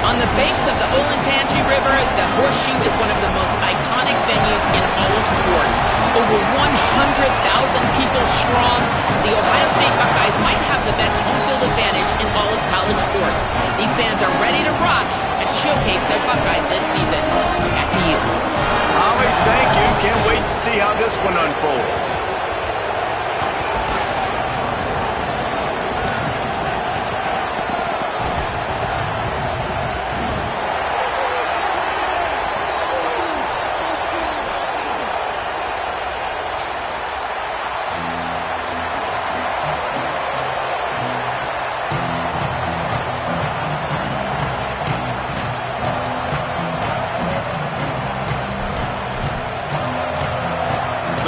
On the banks of the Olentangy River, the Horseshoe is one of the most iconic venues in all of sports. Over 100,000 people strong, the Ohio State Buckeyes might have the best home field advantage in all of college sports. These fans are ready to rock and showcase their Buckeyes this season. Back to you. Holly, thank you. Can't wait to see how this one unfolds.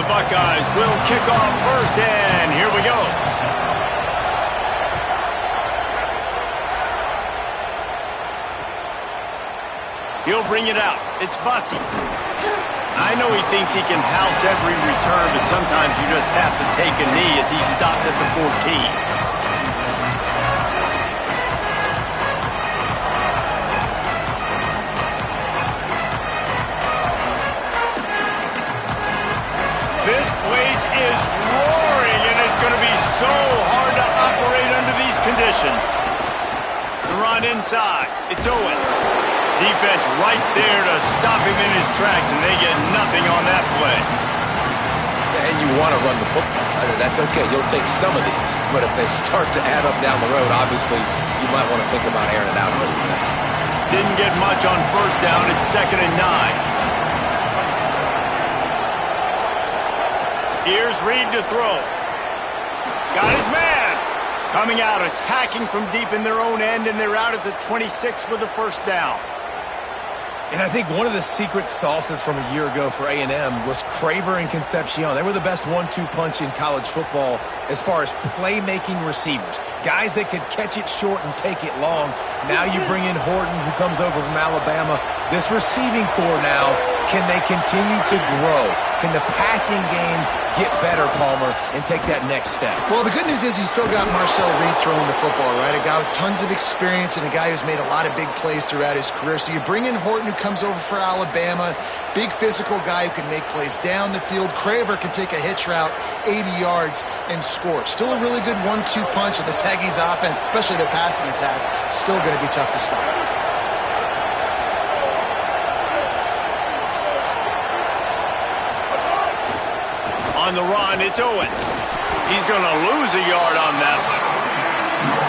Buckeyes will kick off first, and here we go. He'll bring it out. It's Bussey. I know he thinks he can house every return, but sometimes you just have to take a knee as he stopped at the 14. This place is roaring, and it's going to be so hard to operate under these conditions. The run inside. It's Owens. Defense right there to stop him in his tracks, and they get nothing on that play. And you want to run the football. That's okay. You'll take some of these. But if they start to add up down the road, obviously, you might want to think about airing it out a little bit. Didn't get much on first down. It's 2nd and 9. Here's Reed to throw. Got his man. Coming out, attacking from deep in their own end, and they're out at the 26 with a first down. And I think one of the secret sauces from a year ago for A&M was Craver and Concepcion. They were the best 1-2 punch in college football as far as playmaking receivers. Guys that could catch it short and take it long. Now you bring in Horton, who comes over from Alabama. This receiving core now, can they continue to grow? Can the passing game get better, Palmer, and take that next step? Well, the good news is you still got Marcel Reed throwing the football, right? A guy with tons of experience and a guy who's made a lot of big plays throughout his career. So you bring in Horton, who comes over for Alabama, big physical guy who can make plays down the field. Craver can take a hitch route 80 yards and score. Still a really good 1-2 punch of this Aggies offense, especially the passing attack. Still going to be tough to stop. On the run, it's Owens. He's going to lose a yard on that one.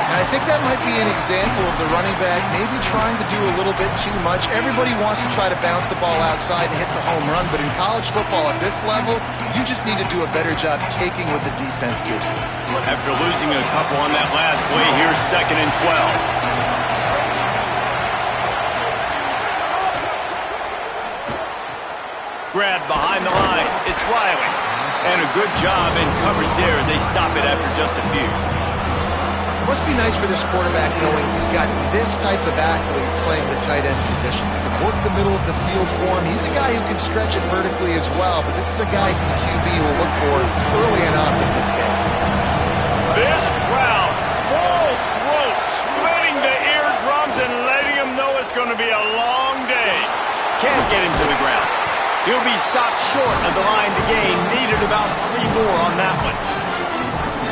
And I think that might be an example of the running back maybe trying to do a little bit too much. Everybody wants to try to bounce the ball outside and hit the home run, but in college football at this level, you just need to do a better job taking what the defense gives you. After losing a couple on that last play, here's 2nd and 12. Grab behind the line. It's Riley. And a good job in coverage there as they stop it after just a few. It must be nice for this quarterback knowing he's got this type of athlete playing the tight end position. That can work the middle of the field for him. He's a guy who can stretch it vertically as well, but this is a guy the QB will look for early and often in this game. This crowd, full throat, splitting the eardrums and letting him know it's going to be a long day. Can't get him to the ground. He'll be stopped short of the line to gain. Needed about 3 more on that one.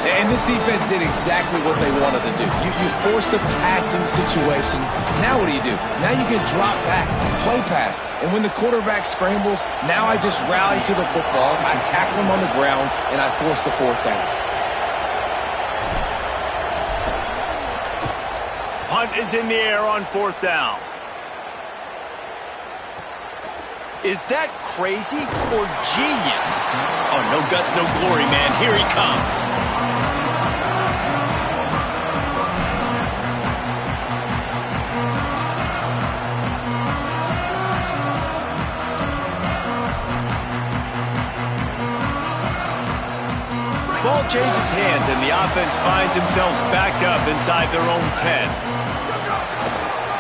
And this defense did exactly what they wanted to do. You force the passing situations. Now what do? Now you can drop back, play pass. And when the quarterback scrambles, now I just rally to the football. I tackle him on the ground, and I force the 4th down. Punt is in the air on 4th down. Is that crazy or genius? Oh, no guts, no glory, man. Here he comes. Ball changes hands, and the offense finds themselves backed up inside their own 10.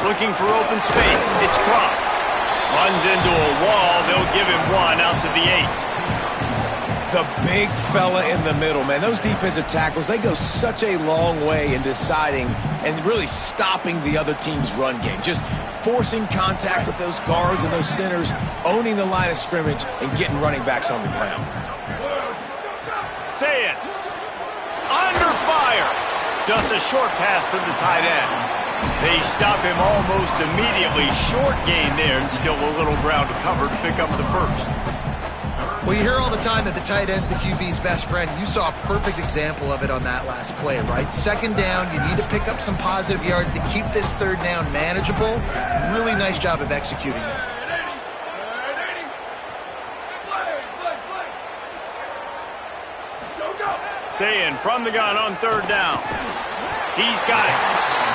Looking for open space. It's Cross. Runs into a wall. They'll give him one out to the 8. The big fella in the middle, man. Those defensive tackles, they go such a long way in deciding and really stopping the other team's run game. Just forcing contact with those guards and those centers, owning the line of scrimmage, and getting running backs on the ground. Say it. Under fire. Just a short pass to the tight end. They stop him almost immediately. Short gain there, and still a little ground to cover to pick up the first. Well, you hear all the time that the tight end's the QB's best friend. You saw a perfect example of it on that last play, right? Second down, you need to pick up some positive yards to keep this third down manageable. Really nice job of executing that. Sayin from the gun on third down. He's got it.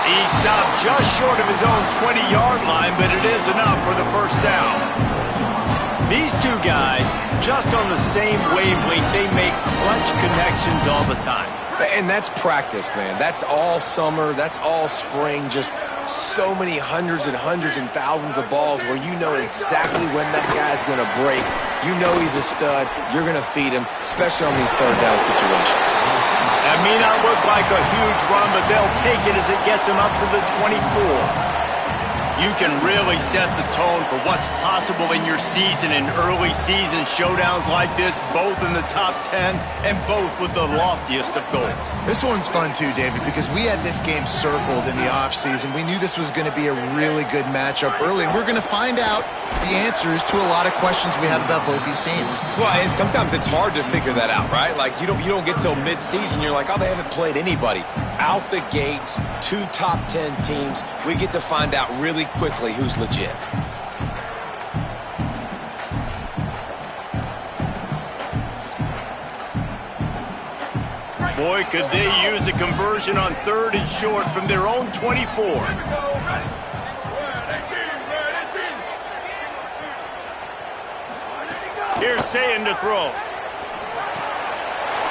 He stopped just short of his own 20-yard line, but it is enough for the first down. These two guys, just on the same wavelength, they make clutch connections all the time. And that's practice, man. That's all summer. That's all spring. Just so many hundreds and thousands of balls where you know exactly when that guy's going to break. You know he's a stud. You're going to feed him, especially on these third down situations. That may not look like a huge run, but they'll take it as it gets them up to the 24. You can really set the tone for what's possible in your season in early season showdowns like this, both in the top 10 and both with the loftiest of goals. This one's fun too, David, because we had this game circled in the offseason. We knew this was going to be a really good matchup early, and we're going to find out the answers to a lot of questions we have about both these teams. Well, and sometimes it's hard to figure that out, right? Like, you don't get till mid-season, you're like, oh, they haven't played anybody. Out the gates, 2 top 10 teams, we get to find out really quickly who's legit. Boy, could they use a conversion on third and short from their own 24. Here's Sayin to throw.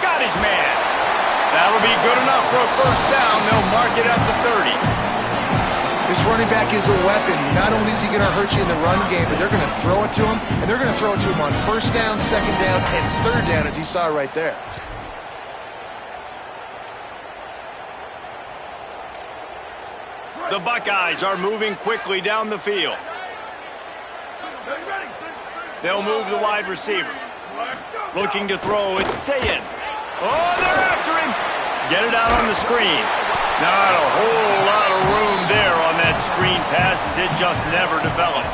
Got his man. That'll be good enough for a first down. They'll mark it at the 30. This running back is a weapon. Not only is he going to hurt you in the run game, but they're going to throw it to him, and they're going to throw it to him on first down, second down, and third down, as you saw right there. The Buckeyes are moving quickly down the field. They'll move the wide receiver. Looking to throw, it's Sayin. Oh, they're after him. Get it out on the screen. Not a whole lot of room there on that screen pass as it just never developed.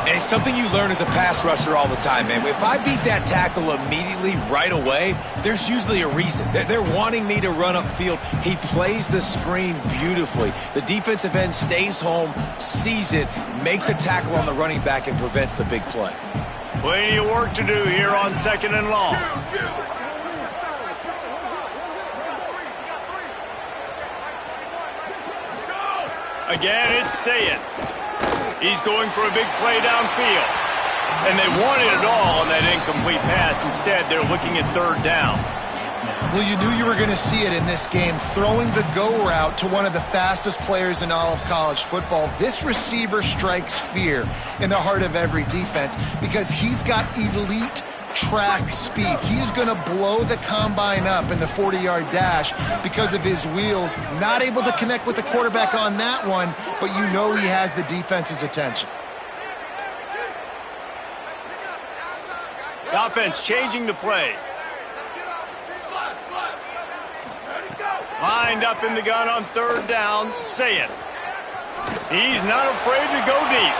And it's something you learn as a pass rusher all the time, man. If I beat that tackle immediately, right away, there's usually a reason. They're wanting me to run upfield. He plays the screen beautifully. The defensive end stays home, sees it, makes a tackle on the running back, and prevents the big play. Plenty of work to do here on second and long. Again, it's Sayin. He's going for a big play downfield. And they wanted it all on that incomplete pass. Instead, they're looking at third down. Well, you knew you were going to see it in this game. Throwing the go route to one of the fastest players in all of college football. This receiver strikes fear in the heart of every defense because he's got elite track speed. He's going to blow the combine up in the 40-yard dash because of his wheels. Not able to connect with the quarterback on that one, but you know he has the defense's attention. The offense changing the play. Lined up in the gun on third down, Sayin. He's not afraid to go deep.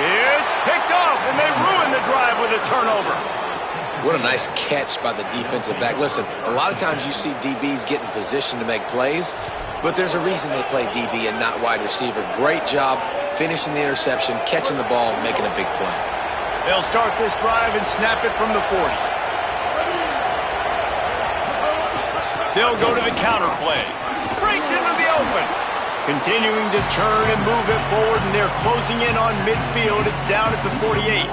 It's picked off, and they ruin the drive with a turnover. What a nice catch by the defensive back. Listen, a lot of times you see DBs get in position to make plays, but there's a reason they play DB and not wide receiver. Great job finishing the interception, catching the ball, making a big play. They'll start this drive and snap it from the 40. They'll go to the counter play. Breaks into the open. Continuing to turn and move it forward, and they're closing in on midfield. It's down at the 48.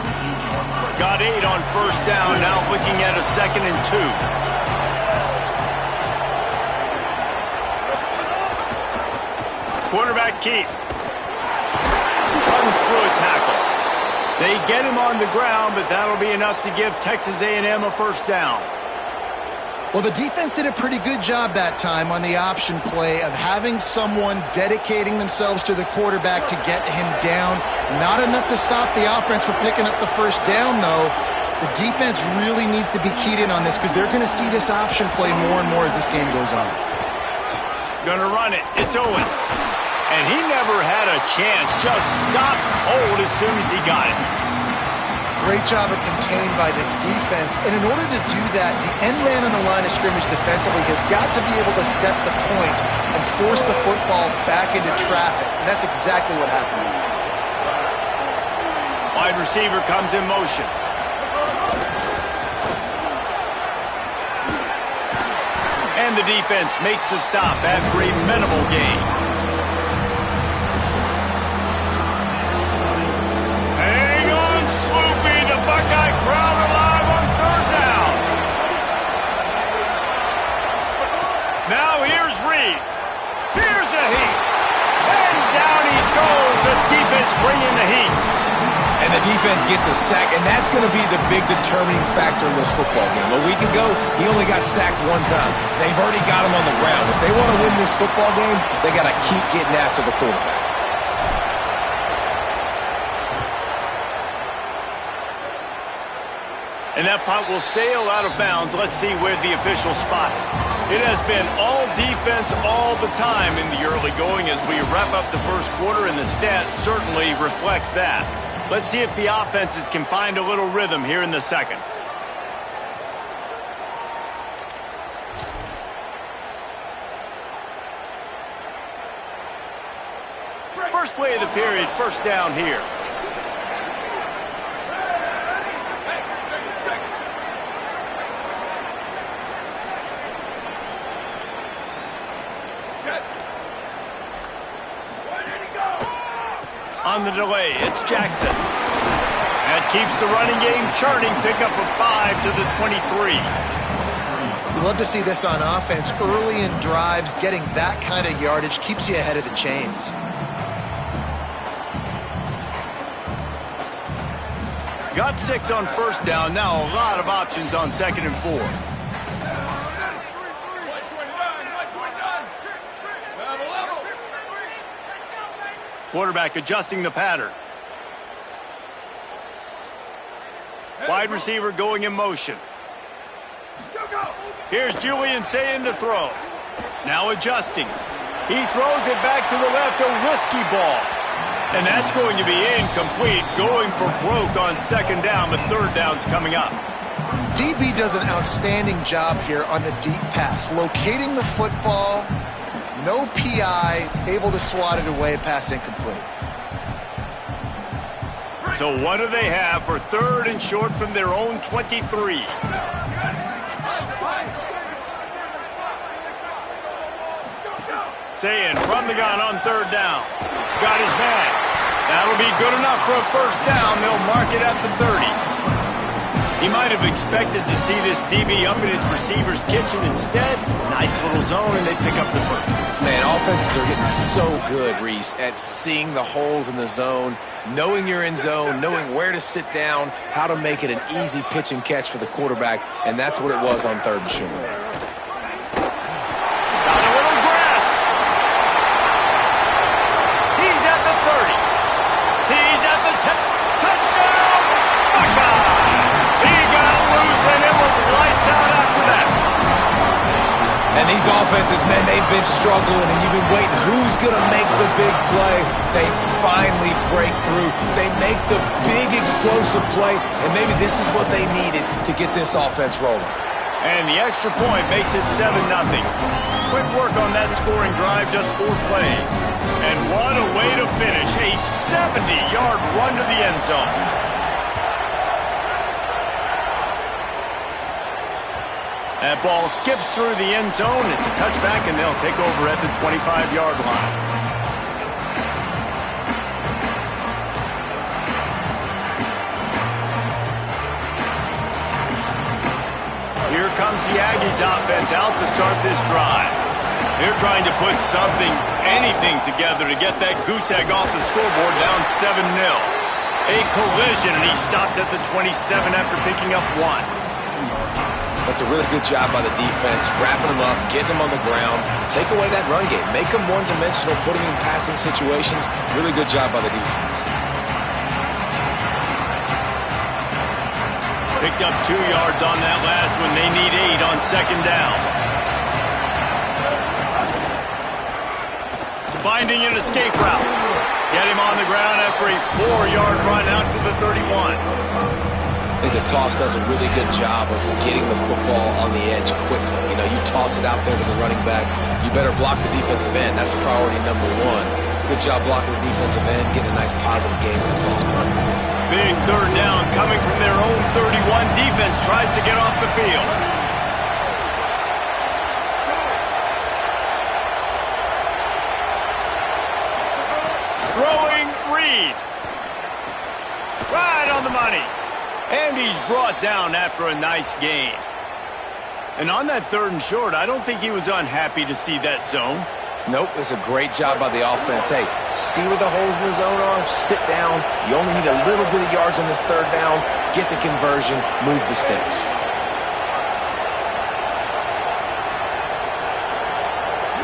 Got 8 on first down, now looking at a 2nd and 2. Quarterback keep. Runs through a tackle. They get him on the ground, but that'll be enough to give Texas A&M a first down. Well, the defense did a pretty good job that time on the option play of having someone dedicating themselves to the quarterback to get him down. Not enough to stop the offense from picking up the first down, though. The defense really needs to be keyed in on this because they're going to see this option play more and more as this game goes on. Gonna run it. It's Owens. And he never had a chance. Just stopped cold as soon as he got it. Great job of contained by this defense. And in order to do that, the end man on the line of scrimmage defensively has got to be able to set the point and force the football back into traffic. And that's exactly what happened. Wide receiver comes in motion. And the defense makes the stop after a minimal gain. Hang on, Swoopy. The Buckeye crowd alive on third down. Now here's Reed. Here's the heat. And down he goes. The defense bringing the heat. And the defense gets a sack, and that's going to be the big determining factor in this football game. A week ago, he only got sacked one time. They've already got him on the ground. If they want to win this football game, they got to keep getting after the quarterback. And that punt will sail out of bounds. Let's see where the official spot it. It has been all defense all the time in the early going as we wrap up the first quarter, and the stats certainly reflect that. Let's see if the offenses can find a little rhythm here in the second. First play of the period, first down here. On the delay, it's Jackson. That keeps the running game churning. Pickup of 5 to the 23. We love to see this on offense. Early in drives, getting that kind of yardage keeps you ahead of the chains. Got 6 on first down. Now a lot of options on second and 4. Quarterback adjusting the pattern. Wide receiver going in motion. Here's Julian saying to throw. Now adjusting. He throws it back to the left, a risky ball. And that's going to be incomplete, going for broke on second down, but third down's coming up. DB does an outstanding job here on the deep pass, locating the football. No PI, able to swat it away, pass incomplete. So what do they have for third and short from their own 23? Saying from the gun on third down. Got his man. That'll be good enough for a first down. They'll mark it at the 30. He might have expected to see this DB up in his receiver's kitchen. Instead, nice little zone, and they pick up the first. Man, offenses are getting so good, Reese, at seeing the holes in the zone, knowing you're in zone, knowing where to sit down, how to make it an easy pitch and catch for the quarterback, and that's what it was on third and short. Got a little grass. He's at the 30. He's at the 10. Touchdown! Buckeye! He got loose, and it was lights out after that. And these offenses, man, they've been struggling, and you've been waiting. Who's going to make the big play? They finally break through. They make the big explosive play, and maybe this is what they needed to get this offense rolling. And the extra point makes it 7-0. Quick work on that scoring drive, just 4 plays. And what a way to finish. A 70-yard run to the end zone. That ball skips through the end zone. It's a touchback, and they'll take over at the 25-yard line. Here comes the Aggies offense out to start this drive. They're trying to put something, anything together to get that goose egg off the scoreboard down 7-0. A collision, and he stopped at the 27 after picking up 1. That's a really good job by the defense, wrapping them up, getting them on the ground. Take away that run game. Make them one-dimensional, put them in passing situations. Really good job by the defense. Picked up 2 yards on that last one. They need 8 on second down. Finding an escape route. Get him on the ground after a 4-yard run out to the 31. I think the toss does a really good job of getting the football on the edge quickly. You know, you toss it out there to the running back, you better block the defensive end. That's priority number 1. Good job blocking the defensive end, getting a nice positive game in the toss play. Big third down coming from their own 31. Defense tries to get off the field. Throwing Reed. Right on the money. And he's brought down after a nice gain. And on that 3rd and short, I don't think he was unhappy to see that zone. Nope, it's a great job by the offense. Hey, see where the holes in the zone are? Sit down. You only need a little bit of yards on this 3rd down. Get the conversion. Move the sticks.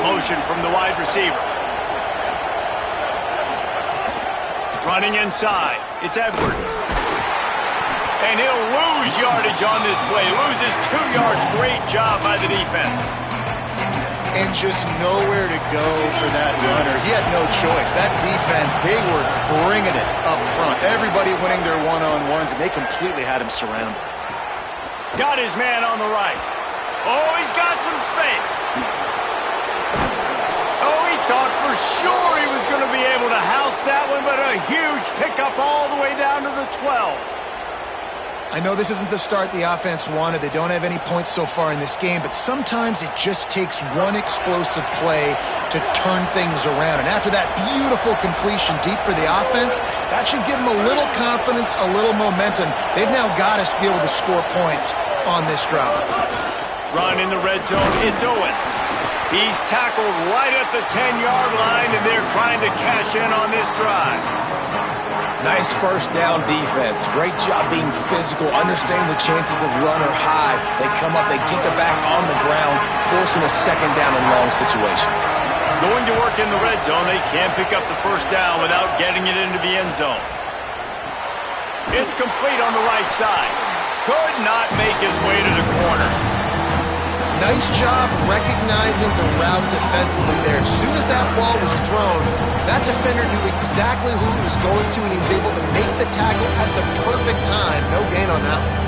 Motion from the wide receiver. Running inside. It's Edwards. And he'll lose yardage on this play. Loses 2 yards. Great job by the defense. And just nowhere to go for that runner. He had no choice. That defense, they were bringing it up front. Everybody winning their one-on-ones, and they completely had him surrounded. Got his man on the right. Oh, he's got some space. Oh, he thought for sure he was going to be able to house that one, but a huge pickup all the way down to the 12. I know this isn't the start the offense wanted. They don't have any points so far in this game, but sometimes it just takes one explosive play to turn things around. And after that beautiful completion deep for the offense, that should give them a little confidence, a little momentum. They've now got us to be able to score points on this drive. Run in the red zone. It's Owens. He's tackled right at the 10-yard line, and they're trying to cash in on this drive. Nice first down defense. Great job being physical, understanding the chances of run are high. They come up, they get the back on the ground, forcing a second down and long situation. Going to work in the red zone, they can't pick up the first down without getting it into the end zone. It's complete on the right side. Could not make his way to the corner. Nice job recognizing the route defensively there. As soon as that ball was thrown, that defender knew exactly who he was going to, and he was able to make the tackle at the perfect time. No gain on that one.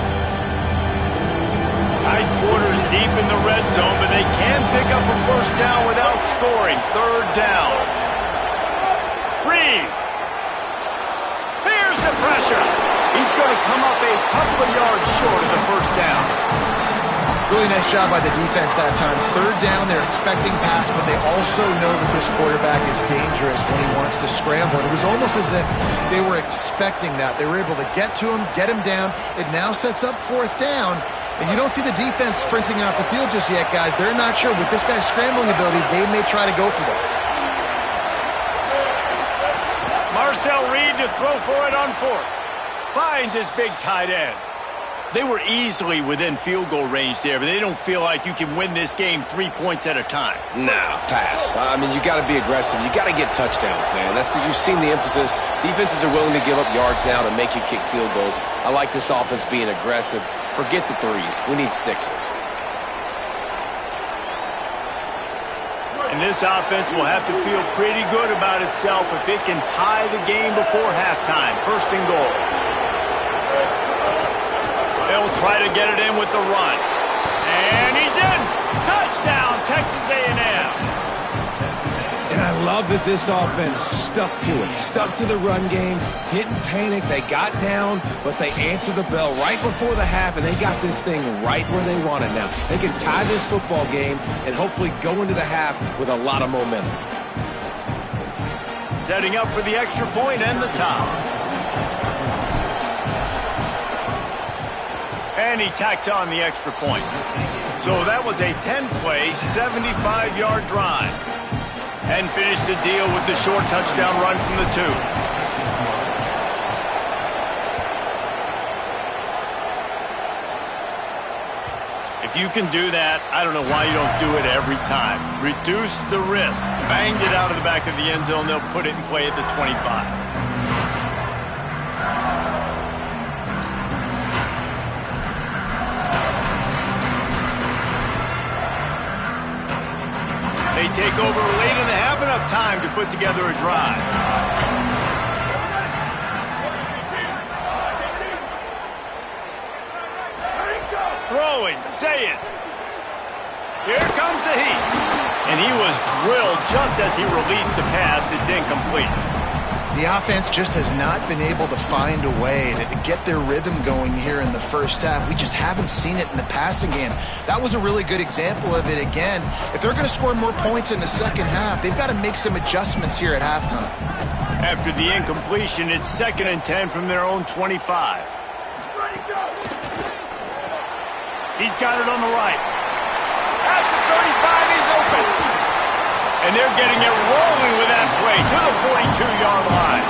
Tight quarters deep in the red zone, but they can pick up a first down without scoring. 3rd down. Reed. Here's the pressure. He's going to come up a couple of yards short of the first down. Really nice job by the defense that time. 3rd down, they're expecting pass, but they also know that this quarterback is dangerous when he wants to scramble. And it was almost as if they were expecting that. They were able to get to him, get him down. It now sets up 4th down. And you don't see the defense sprinting off the field just yet, guys. They're not sure. With this guy's scrambling ability, they may try to go for this. Marcel Reed to throw for it on 4th. Finds his big tight end. They were easily within field goal range there, but they don't feel like you can win this game 3 points at a time. Nah, pass. I mean, you got to be aggressive. You got to get touchdowns, man. You've seen the emphasis. Defenses are willing to give up yards now to make you kick field goals. I like this offense being aggressive. Forget the 3s. We need 6s. And this offense will have to feel pretty good about itself if it can tie the game before halftime. 1st and goal. They'll try to get it in with the run. And he's in! Touchdown, Texas A&M! And I love that this offense stuck to it. Stuck to the run game. Didn't panic. They got down, but they answered the bell right before the half, and they got this thing right where they want it now. They can tie this football game and hopefully go into the half with a lot of momentum. Setting up for the extra point and the top. And he tacks on the extra point. So that was a 10-play, 75-yard drive. And finished the deal with the short touchdown run from the 2. If you can do that, I don't know why you don't do it every time. Reduce the risk. Banged it out of the back of the end zone. They'll put it in play at the 25. They take over late in the half, enough time to put together a drive. Throwing, say it. Here comes the heat. And he was drilled just as he released the pass. It's incomplete. The offense just has not been able to find a way to get their rhythm going here in the first half. We just haven't seen it in the passing game. That was a really good example of it again. If they're going to score more points in the second half, they've got to make some adjustments here at halftime. After the incompletion, it's 2nd and 10 from their own 25. He's got it on the right. At the 35, he's open. And they're getting it rolling with that play to the 42-yard line.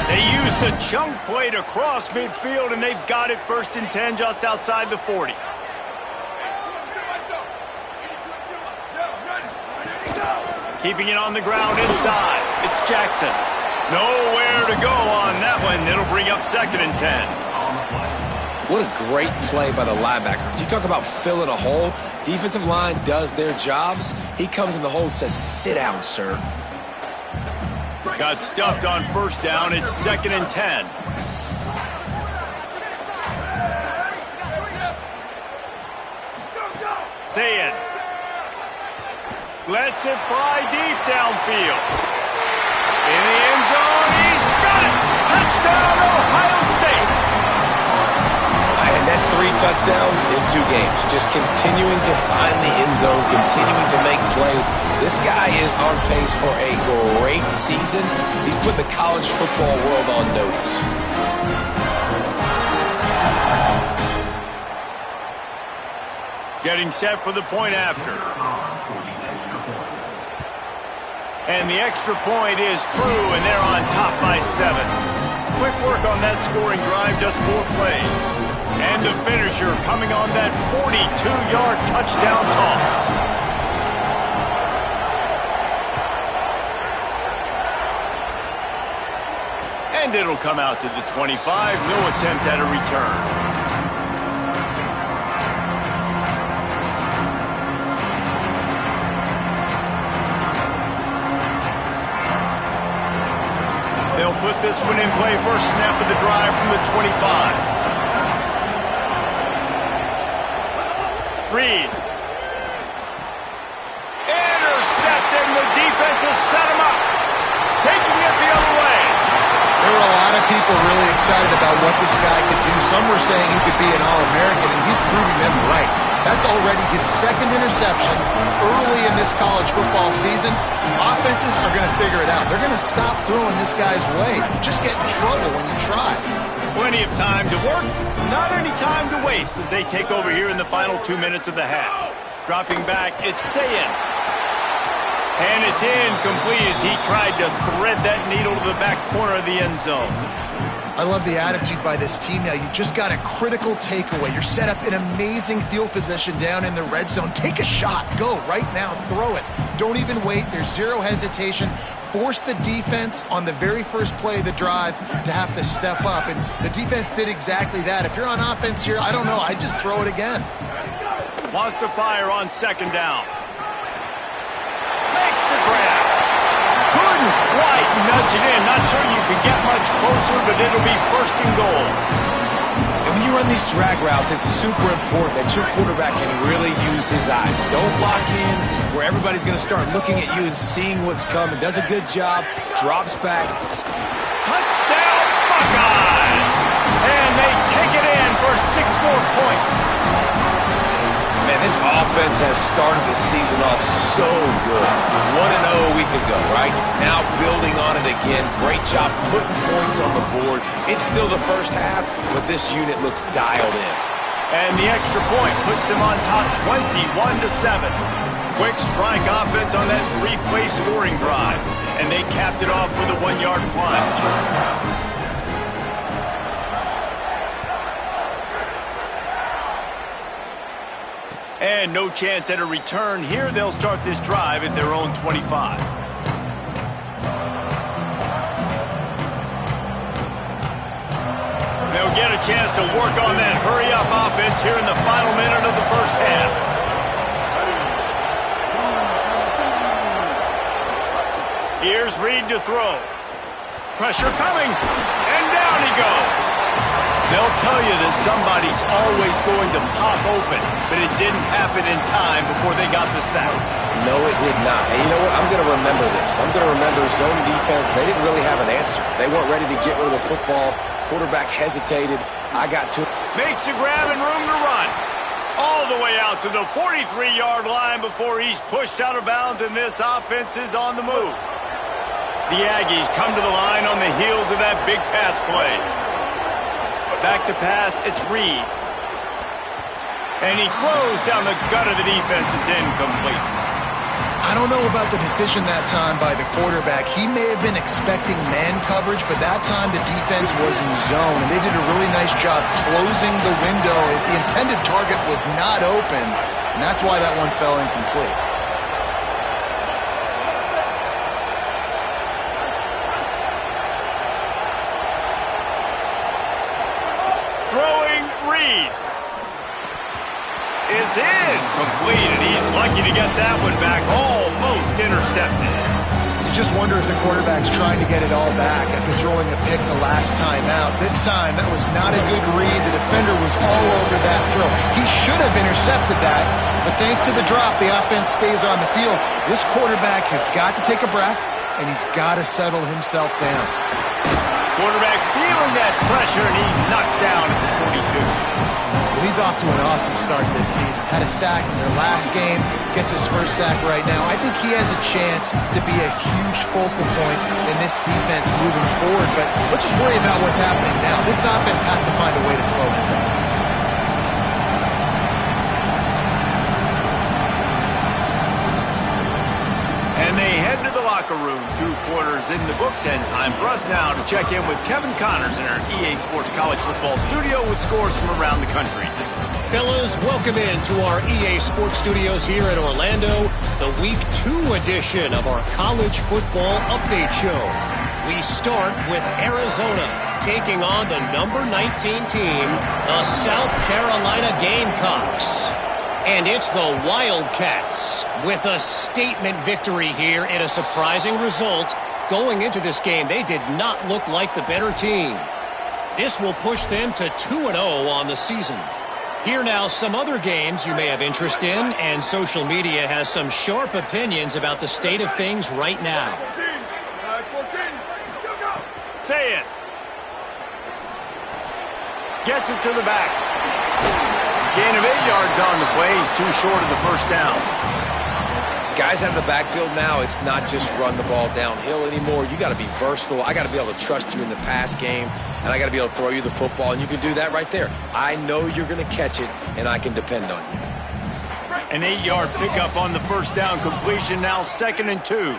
They use the chunk play to cross midfield, and they've got it 1st and 10 just outside the 40. Keeping it on the ground inside. It's Jackson. Nowhere to go on that one. It'll bring up 2nd and 10. What a great play by the linebacker. You talk about filling a hole. Defensive line does their jobs. He comes in the hole and says, sit down, sir. Got stuffed on 1st down. It's 2nd and 10. Say it. Lets it fly deep downfield. In the end zone, he's got it! Touchdown, Ohio State! And that's 3 touchdowns in 2 games. Just continuing to find the end zone, continuing to make plays. This guy is on pace for a great season. He's put the college football world on notice. Getting set for the point after. And the extra point is true, and they're on top by 7. Quick work on that scoring drive, just 4 plays. And the finisher coming on that 42-yard touchdown toss. And it'll come out to the 25. No attempt at a return. They'll put this one in play. First snap of the drive from the 25. Reed. Intercepted. The defense has set him up. Taking it the other way. There were a lot of people really excited about what this guy could do. Some were saying he could be an All-American, and he's proving them right. That's already his 2nd interception early in this college football season. Offenses are going to figure it out. They're going to stop throwing this guy's way. You just get in trouble when you try. Plenty of time to work, not any time to waste as they take over here in the final 2 minutes of the half. Dropping back, it's Sayin. And it's incomplete as he tried to thread that needle to the back corner of the end zone. I love the attitude by this team now. You just got a critical takeaway. You're set up in amazing field position down in the red zone. Take a shot. Go right now. Throw it. Don't even wait. There's zero hesitation. Force the defense on the very first play of the drive to have to step up. And the defense did exactly that. If you're on offense here, I don't know. I'd just throw it again. Wants to fire on 2nd down. Makes the grab. Couldn't quite nudge it in. Not sure you could get much closer, but it'll be 1st and goal. And when you run these drag routes, it's super important that your quarterback can really use his eyes. Don't lock in where everybody's going to start looking at you and seeing what's coming. Does a good job. Drops back. Touchdown, Buckeyes! And they take it in for 6 more points. Man, this offense has started the season off so good. 1-0 a week ago, right? Now building on it again. Great job putting points on the board. It's still the first half, but this unit looks dialed in. And the extra point puts them on top 21-7. Quick strike offense on that 3-play scoring drive. and they capped it off with a 1-yard plunge. And no chance at a return here. They'll start this drive at their own 25. They'll get a chance to work on that hurry-up offense here in the final minute of the first half. Here's Reed to throw. Pressure coming, and down he goes. They'll tell you that somebody's always going to pop open, but it didn't happen in time before they got the sack. No, it did not. And you know what? I'm going to remember this. I'm going to remember zone defense. They didn't really have an answer. They weren't ready to get rid of the football. Quarterback hesitated. I got to. Makes a grab and room to run. All the way out to the 43-yard line before he's pushed out of bounds, and this offense is on the move. The Aggies come to the line on the heels of that big pass play. Back to pass, it's Reed. And he throws down the gut of the defense. It's incomplete. I don't know about the decision that time by the quarterback. He may have been expecting man coverage, but that time the defense was in zone, and they did a really nice job closing the window. The intended target was not open, and that's why that one fell incomplete. Throwing Reed. It's incomplete, and he's lucky to get that one back. Almost intercepted. You just wonder if the quarterback's trying to get it all back after throwing a pick the last time out. This time, that was not a good read. The defender was all over that throw. He should have intercepted that, but thanks to the drop, the offense stays on the field. This quarterback has got to take a breath, and he's got to settle himself down. Quarterback feeling that pressure, and he's knocked down at the 42. Well, he's off to an awesome start this season. Had a sack in their last game, gets his first sack right now. I think he has a chance to be a huge focal point in this defense moving forward, but let's just worry about what's happening now. This offense has to find a way to slow him down. And they head to the locker room. 2 quarters in the books, and time for us now to check in with Kevin Connors in our EA Sports College Football studio with scores from around the country. Fellas, welcome into our EA Sports Studios here in Orlando, the Week 2 edition of our College Football Update Show. We start with Arizona taking on the number 19 team, the South Carolina Gamecocks. And it's the Wildcats with a statement victory here in a surprising result. Going into this game, they did not look like the better team. This will push them to 2-0 on the season. Here now, some other games you may have interest in, and social media has some sharp opinions about the state of things right now. 14. Say it. Gets it to the back. Gain of 8 yards on the play. He's too short of the first down. Guys out of the backfield now, it's not just run the ball downhill anymore. You got to be versatile. I got to be able to trust you in the pass game, and I got to be able to throw you the football, and you can do that right there. I know you're going to catch it, and I can depend on you. An 8-yard pickup on the first down completion, now 2nd and 2.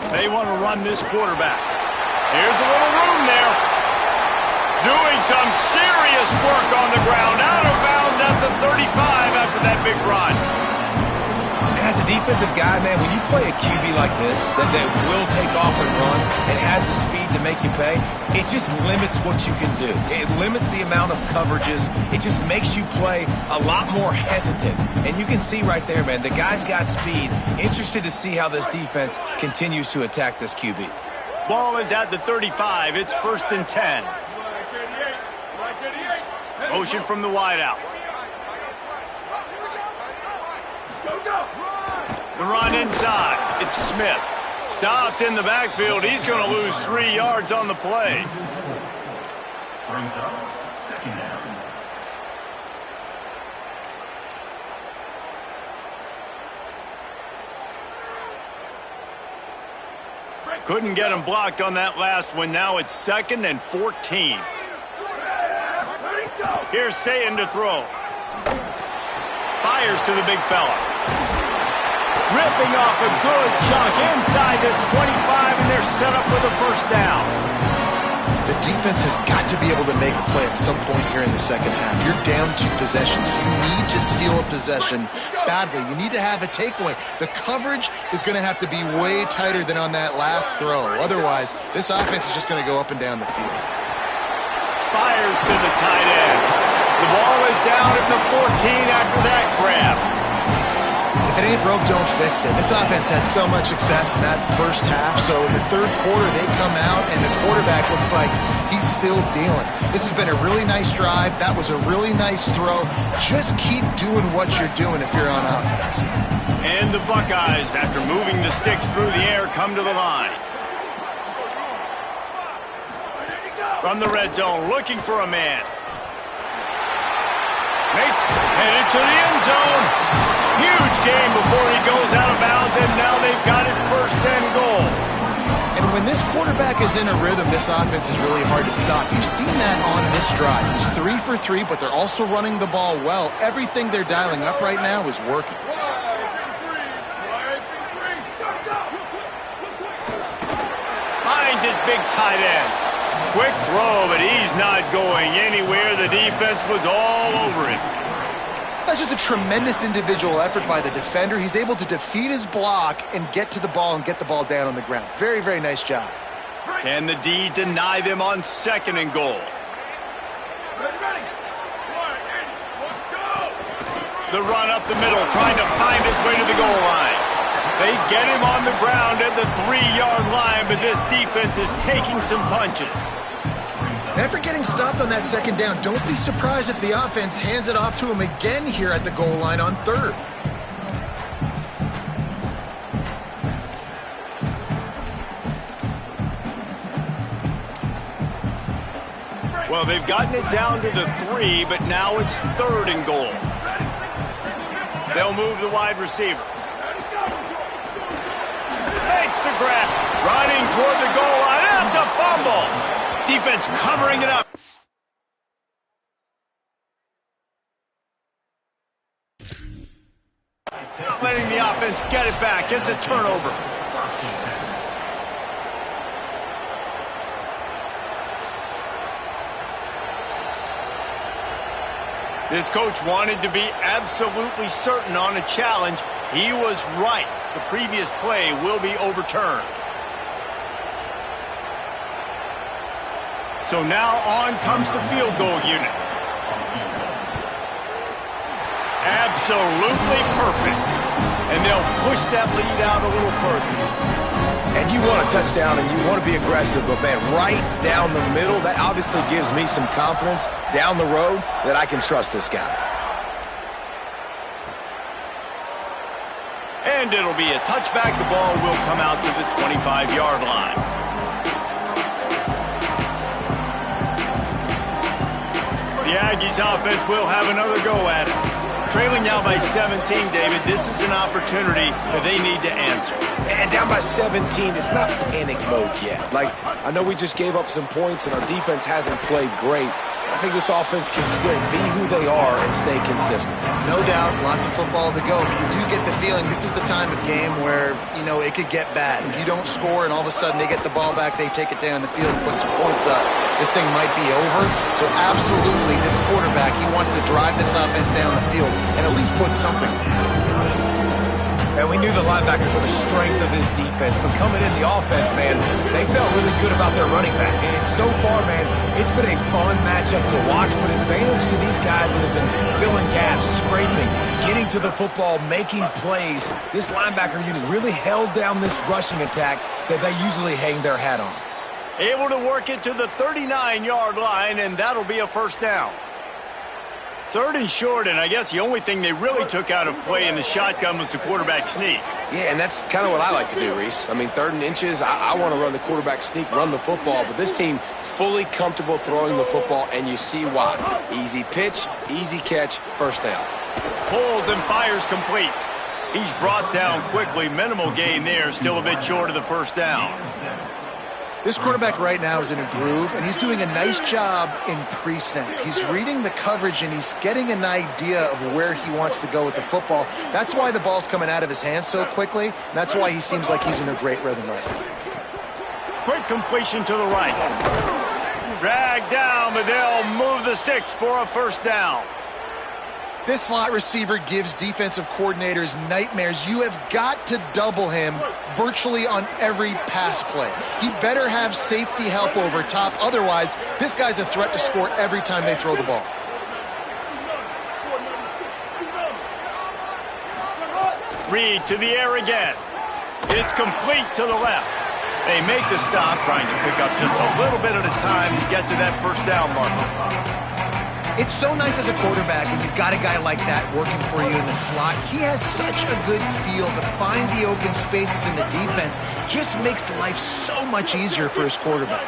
They want to run this quarterback. Here's a little room there. Doing some serious work on the ground. Out of bounds at the 35 after that big run. And as a defensive guy, man, when you play a QB like this, that will take off and run and has the speed to make you pay, it just limits what you can do. It limits the amount of coverages. It just makes you play a lot more hesitant. And you can see right there, man, the guy's got speed. Interested to see how this defense continues to attack this QB. Ball is at the 35. It's 1st and 10. Motion from the wideout. The run inside. It's Smith. Stopped in the backfield. He's going to lose 3 yards on the play. Couldn't get him blocked on that last one. Now it's 2nd and 14. Here's Sayin to throw. Fires to the big fella. Ripping off a good chunk inside the 25, and they're set up with a first down. The defense has got to be able to make a play at some point here in the second half. You're down 2 possessions. You need to steal a possession badly. You need to have a takeaway. The coverage is going to have to be way tighter than on that last throw. Otherwise, this offense is just going to go up and down the field. Fires to the tight end. The ball is down at the 14 after that grab. If it ain't broke, don't fix it. This offense had so much success in that first half, so in the third quarter they come out and the quarterback looks like he's still dealing. This has been a really nice drive. That was a really nice throw. Just keep doing what you're doing if you're on offense. And the Buckeyes, after moving the sticks through the air, come to the line. From the red zone, looking for a man. Headed to the end zone. Huge game before he goes out of bounds, and now they've got it first and goal. And when this quarterback is in a rhythm, this offense is really hard to stop. You've seen that on this drive. He's 3 for 3, but they're also running the ball well. Everything they're dialing up right now is working. Finds his big tight end. Quick throw, but he's not going anywhere. The defense was all over him. That's just a tremendous individual effort by the defender. He's able to defeat his block and get to the ball and get the ball down on the ground. Very, very nice job. Can the D deny them on second and goal? The run up the middle, trying to find his way to the goal line. They get him on the ground at the 3-yard line, but this defense is taking some punches. After getting stopped on that second down, don't be surprised if the offense hands it off to him again here at the goal line on third. Well, they've gotten it down to the 3, but now it's third and goal. They'll move the wide receiver. Makes the grab. Running toward the goal line. That's a fumble. Defense covering it up. Letting the offense get it back. It's a turnover. This coach wanted to be absolutely certain on a challenge. He was right. The previous play will be overturned. So now on comes the field goal unit. Absolutely perfect. And they'll push that lead out a little further. And you want a touchdown and you want to be aggressive, but man, right down the middle, that obviously gives me some confidence down the road that I can trust this guy. And it'll be a touchback. The ball will come out to the 25-yard line. The Aggies offense will have another go at it. Trailing now by 17, David. This is an opportunity that they need to answer. And down by 17, it's not panic mode yet. Like, I know we just gave up some points and our defense hasn't played great. I think this offense can still be who they are and stay consistent. No doubt, lots of football to go, but you do get the feeling this is the time of game where, you know, it could get bad. If you don't score and all of a sudden they get the ball back, they take it down the field and put some points up, this thing might be over. So absolutely, this quarterback, he wants to drive this offense down the field and at least put something. And we knew the linebackers were the strength of this defense, but coming in the offense, man, they felt really good about their running back. And so far, man, it's been a fun matchup to watch, but advantage to these guys that have been filling gaps, scraping, getting to the football, making plays. This linebacker unit really held down this rushing attack that they usually hang their hat on. Able to work it to the 39-yard line, and that'll be a first down. Third and short, and I guess the only thing they really took out of play in the shotgun was the quarterback sneak. Yeah, and that's kind of what I like to do, Reese. I mean, third and inches, I want to run the quarterback sneak, run the football, but this team fully comfortable throwing the football, and you see why. Easy pitch, easy catch, first down. Pulls and fires complete. He's brought down quickly. Minimal gain there, still a bit short of the first down. This quarterback right now is in a groove, and he's doing a nice job in pre-snap. He's reading the coverage, and he's getting an idea of where he wants to go with the football. That's why the ball's coming out of his hands so quickly, and that's why he seems like he's in a great rhythm right now. Quick completion to the right. Drag down, but they'll move the sticks for a first down. This slot receiver gives defensive coordinators nightmares. You have got to double him virtually on every pass play. He better have safety help over top. Otherwise, this guy's a threat to score every time they throw the ball. Reed to the air again. It's complete to the left. They make the stop, trying to pick up just a little bit at a time to get to that first down marker. It's so nice as a quarterback when you've got a guy like that working for you in the slot. He has such a good feel to find the open spaces in the defense. Just makes life so much easier for his quarterback.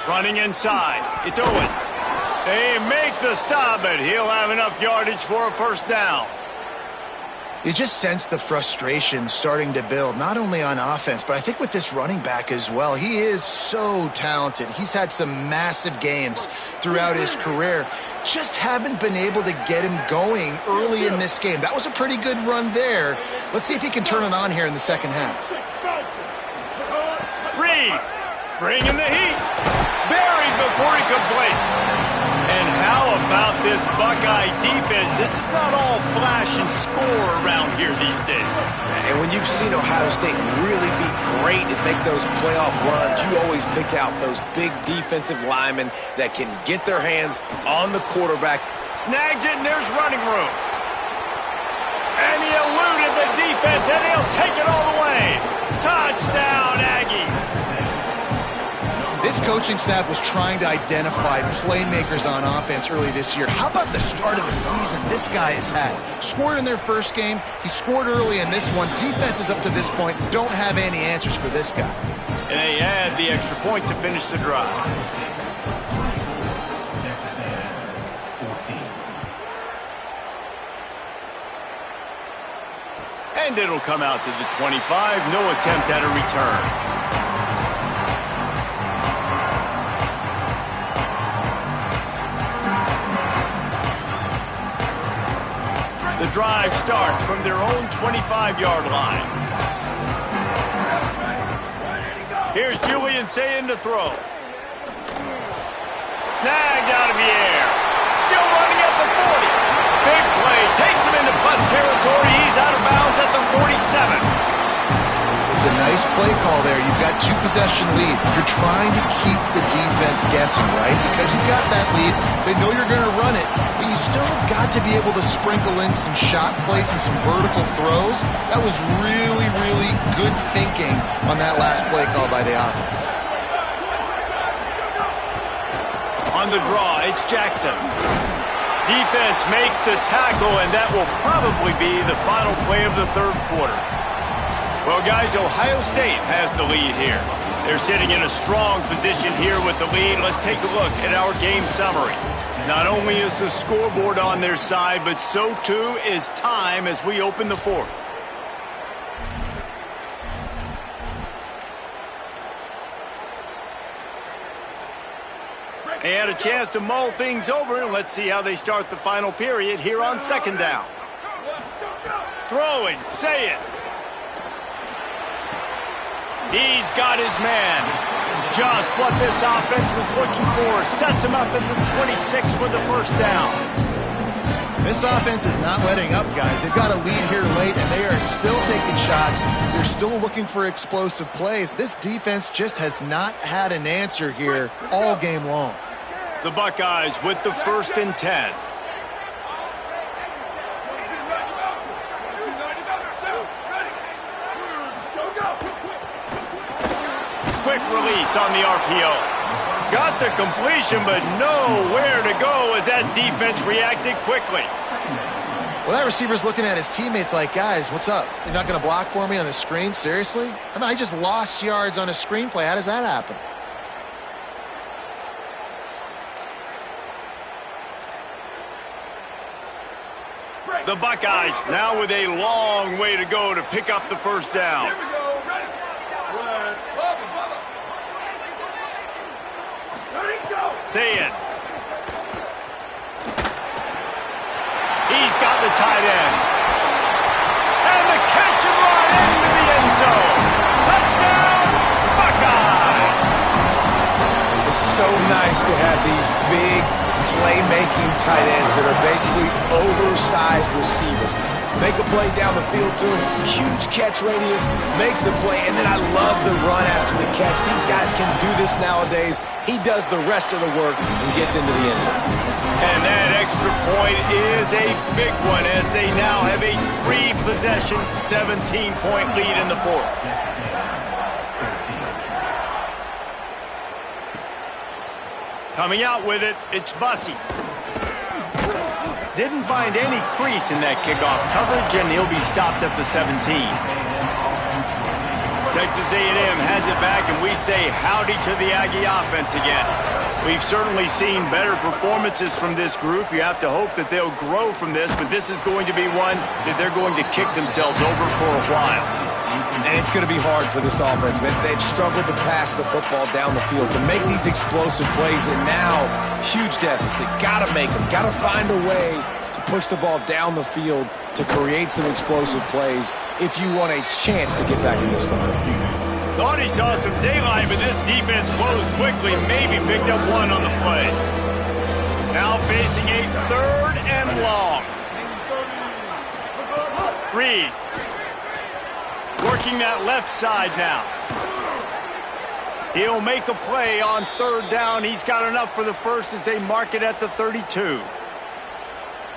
Running inside. It's Owens. They make the stop, but he'll have enough yardage for a first down. You just sense the frustration starting to build, not only on offense, but I think with this running back as well. He is so talented. He's had some massive games throughout his career. Just haven't been able to get him going early in this game. That was a pretty good run there. Let's see if he can turn it on here in the second half. Reed, bringing the heat. Buried before he could blink. And how about this Buckeye defense? This is not all flash and score around here these days. And when you've seen Ohio State really be great and make those playoff runs, you always pick out those big defensive linemen that can get their hands on the quarterback. Snags it, and there's running room. And he eluded the defense, and he'll take it all the way. Touchdown, Aggies. This coaching staff was trying to identify playmakers on offense early this year. How about the start of the season this guy has had? Scored in their first game. He scored early in this one. Defenses up to this point don't have any answers for this guy. And they add the extra point to finish the drive. And it'll come out to the 25. No attempt at a return. The drive starts from their own 25-yard line. Here's Julian Sayin to throw. Snagged out of the air. Still running at the 40. Big play. Takes him into plus territory. He's out of bounds at the 47. It's a nice play call there. You've got two-possession lead. You're trying to keep the defense guessing, right? Because you've got that lead. They know you're going to run it, but you still have got to be able to sprinkle in some shot plays and some vertical throws. That was really, really good thinking on that last play call by the offense. On the draw, it's Jackson. Defense makes the tackle, and that will probably be the final play of the third quarter. Well, guys, Ohio State has the lead here. They're sitting in a strong position here with the lead. Let's take a look at our game summary. Not only is the scoreboard on their side, but so too is time as we open the fourth. They had a chance to mull things over, and let's see how they start the final period here on second down. Throwing, say it. He's got his man. Just what this offense was looking for. Sets him up at the 26 for the first down. This offense is not letting up, guys. They've got a lead here late, and they are still taking shots. They're still looking for explosive plays. This defense just has not had an answer here all game long. The Buckeyes with the 1st and 10. Quick release on the RPO. Got the completion, but nowhere to go as that defense reacted quickly. Well, that receiver's looking at his teammates like, guys, what's up? You're not going to block for me on the screen? Seriously? I mean, I just lost yards on a screenplay. How does that happen? The Buckeyes now with a long way to go to pick up the first down. Saying. He's got the tight end. And the catch and run into the end zone. Touchdown, Buckeye! It's so nice to have these big playmaking tight ends that are basically oversized receivers. Make a play down the field to him, huge catch radius, makes the play, and then I love the run after the catch. These guys can do this nowadays. He does the rest of the work and gets into the end zone. And that extra point is a big one as they now have a 3-possession, 17-point lead in the fourth. Coming out with it, it's Bussey. Didn't find any crease in that kickoff coverage, and he'll be stopped at the 17. Texas A&M has it back, and we say howdy to the Aggie offense again. We've certainly seen better performances from this group. You have to hope that they'll grow from this, but this is going to be one that they're going to kick themselves over for a while. And it's going to be hard for this offense, man. They've struggled to pass the football down the field, to make these explosive plays, and now, huge deficit. Got to make them. Got to find a way to push the ball down the field to create some explosive plays if you want a chance to get back in this football. Thought he saw some daylight, but this defense closed quickly, maybe picked up one on the play. Now facing a 3rd and long. Reed. Working that left side now. He'll make a play on 3rd down. He's got enough for the first as they mark it at the 32.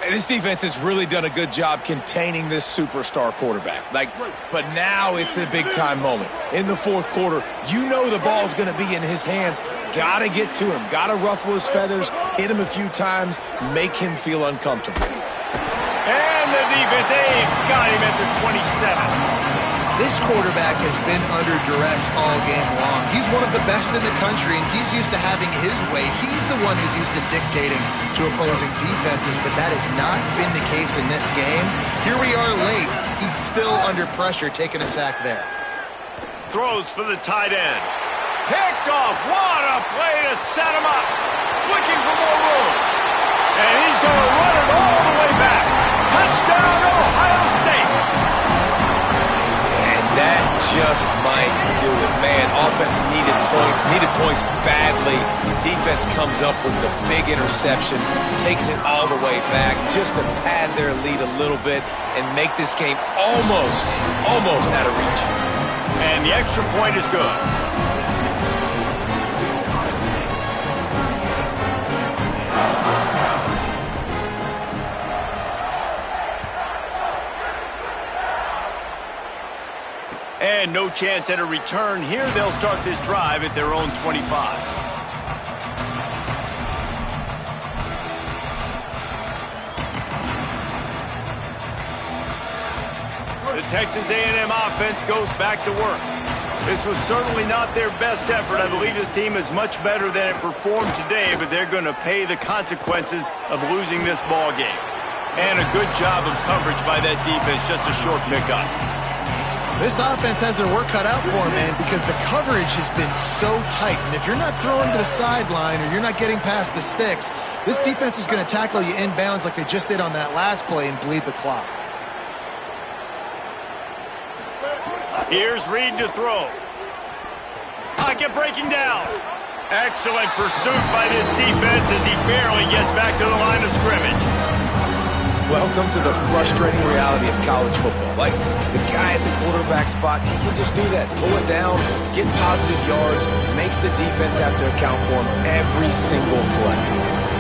And this defense has really done a good job containing this superstar quarterback. But now it's a big-time moment. In the fourth quarter, you know the ball's going to be in his hands. Got to get to him. Got to ruffle his feathers, hit him a few times, make him feel uncomfortable. And the defense got him at the 27. This quarterback has been under duress all game long. He's one of the best in the country, and he's used to having his way. He's the one who's used to dictating to opposing defenses, but that has not been the case in this game. Here we are late. He's still under pressure, taking a sack there. Throws for the tight end. Picked off. What a play to set him up. Looking for more room. And he's going to run it all the way back. Touchdown, Ohio State. That just might do it. Man, offense needed points badly. Defense comes up with the big interception, takes it all the way back just to pad their lead a little bit and make this game almost out of reach. And the extra point is good. And no chance at a return here. They'll start this drive at their own 25. The Texas A&M offense goes back to work. This was certainly not their best effort. I believe this team is much better than it performed today, but they're going to pay the consequences of losing this ball game. And a good job of coverage by that defense, just a short pickup. This offense has their work cut out for them, man, because the coverage has been so tight. And if you're not throwing to the sideline or you're not getting past the sticks, this defense is going to tackle you inbounds like they just did on that last play and bleed the clock. Here's Reed to throw. Pocket breaking down. Excellent pursuit by this defense as he barely gets back to the line of scrimmage. Welcome to the frustrating reality of college football. Like, the guy at the quarterback spot, he can just do that. Pull it down, get positive yards, makes the defense have to account for him every single play.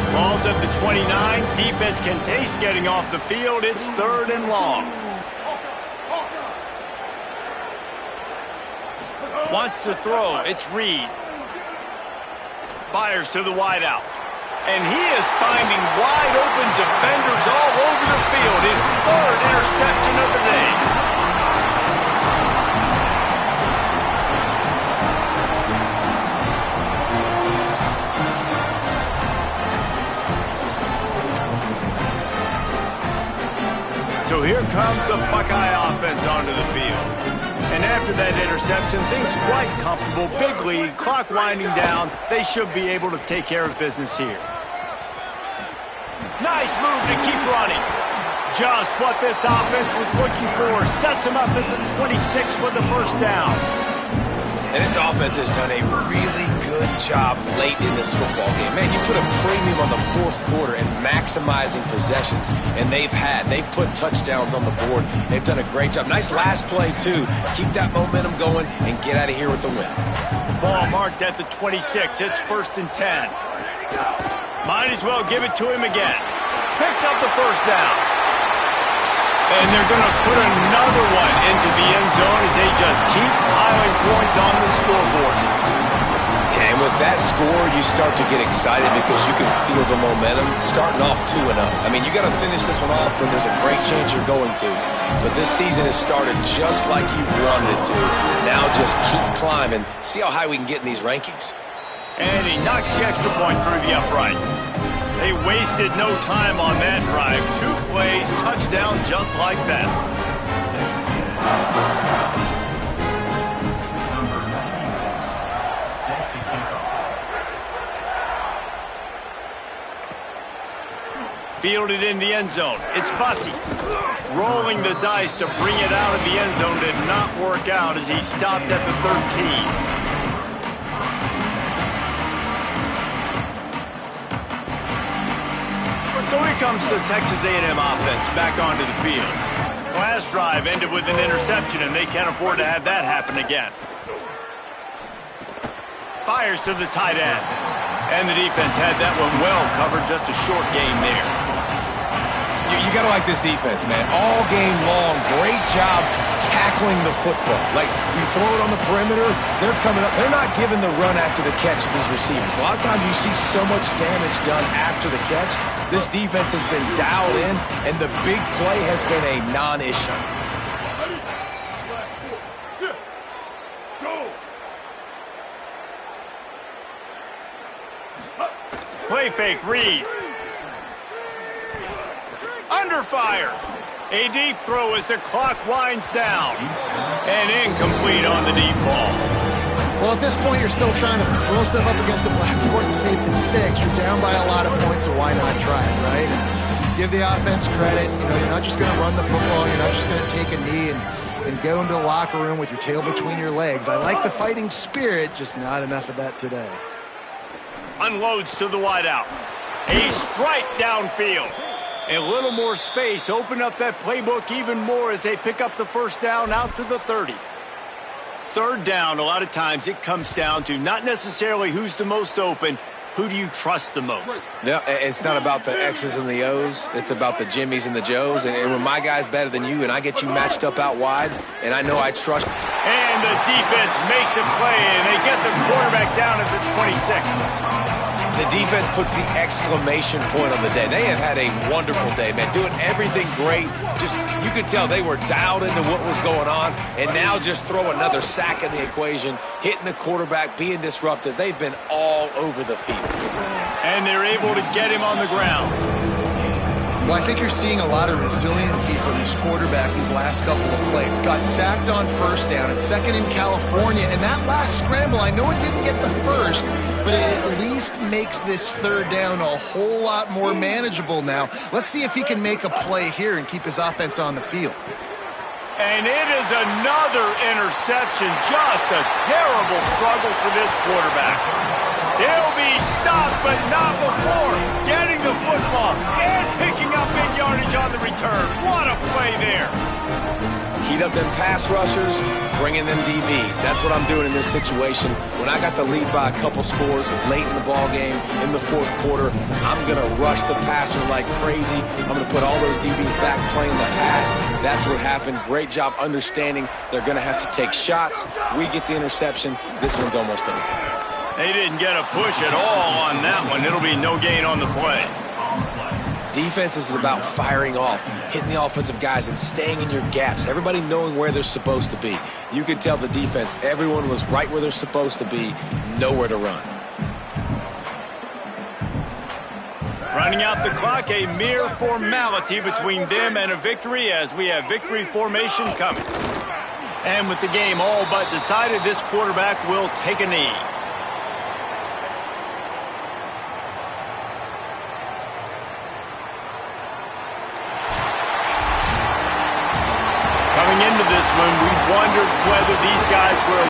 Ball's at the 29. Defense can taste getting off the field. It's 3rd and long. Wants to throw. It's Reed. Fires to the wideout. And he is finding wide-open defenders all over the field. His 3rd interception of the day. So here comes the Buckeye offense onto the field. And after that interception, things quite comfortable. Big lead, clock winding down. They should be able to take care of business here. Nice move to keep running. Just what this offense was looking for. Sets him up at the 26 for the first down. And this offense has done a really good job late in this football game. Man, you put a premium on the fourth quarter and maximizing possessions, and they've put touchdowns on the board. They've done a great job. Nice last play, too. Keep that momentum going and get out of here with the win. Ball marked at the 26. It's 1st and 10. Might as well give it to him again. Picks up the first down. And they're going to put another one into the end zone as they just keep piling points on the scoreboard. Yeah, and with that score, you start to get excited because you can feel the momentum starting off 2-0. I mean, you got to finish this one off, but there's a great chance you're going to. But this season has started just like you wanted it to. Now just keep climbing. See how high we can get in these rankings. And he knocks the extra point through the uprights. They wasted no time on that drive. 2 plays, touchdown just like that. Fielded in the end zone. It's Bussey. Rolling the dice to bring it out of the end zone did not work out as he stopped at the 13. So here comes the Texas A&M offense back onto the field. Last drive ended with an interception, and they can't afford to have that happen again. Fires to the tight end. And the defense had that one well covered, just a short gain there. You got to like this defense, man. All game long, great job tackling the football. Like, you throw it on the perimeter, they're coming up. They're not giving the run after the catch to these receivers. A lot of times you see so much damage done after the catch. This defense has been dialed in, and the big play has been a non-issue. Play fake, Reed. Under fire. A deep throw as the clock winds down. And incomplete on the deep ball. Well, at this point, you're still trying to throw stuff up against the blackboard and see if it sticks. You're down by a lot of points, so why not try it, right? And give the offense credit. You know, you're not just going to run the football. You're not just going to take a knee and go into the locker room with your tail between your legs. I like the fighting spirit, just not enough of that today. Unloads to the wideout. A strike downfield. A little more space. Open up that playbook even more as they pick up the first down out to the 30. Third down, a lot of times it comes down to not necessarily who's the most open, who do you trust the most? Yeah, it's not about the X's and the O's. It's about the Jimmies and the Joes. And when my guy's better than you and I get you matched up out wide, and I know I trust. And the defense makes a play, and they get the quarterback down at the 26. The defense puts the exclamation point on the day. They have had a wonderful day, man. Doing everything great. Just, you could tell they were dialed into what was going on. And now just throw another sack in the equation, hitting the quarterback, being disruptive. They've been all over the field. And they're able to get him on the ground. Well, I think you're seeing a lot of resiliency from this quarterback these last couple of plays. Got sacked on first down and second in California. And that last scramble, I know it didn't get the first, but it at least makes this third down a whole lot more manageable now. Let's see if he can make a play here and keep his offense on the field. And it is another interception. Just a terrible struggle for this quarterback. He'll be stopped, but not before getting the football and picking up big yardage on the return. What a play there. Heat up them pass rushers, bringing them DBs. That's what I'm doing in this situation. When I got the lead by a couple scores late in the ball game, in the fourth quarter, I'm going to rush the passer like crazy. I'm going to put all those DBs back playing the pass. That's what happened. Great job understanding they're going to have to take shots. We get the interception. This one's almost over. They didn't get a push at all on that one. It'll be no gain on the play. Defense is about firing off, hitting the offensive guys and staying in your gaps. Everybody knowing where they're supposed to be. You could tell the defense, everyone was right where they're supposed to be, nowhere to run. Running out the clock, a mere formality between them and a victory as we have victory formation coming. And with the game all but decided, this quarterback will take a knee. Coming into this one, we wondered whether these guys were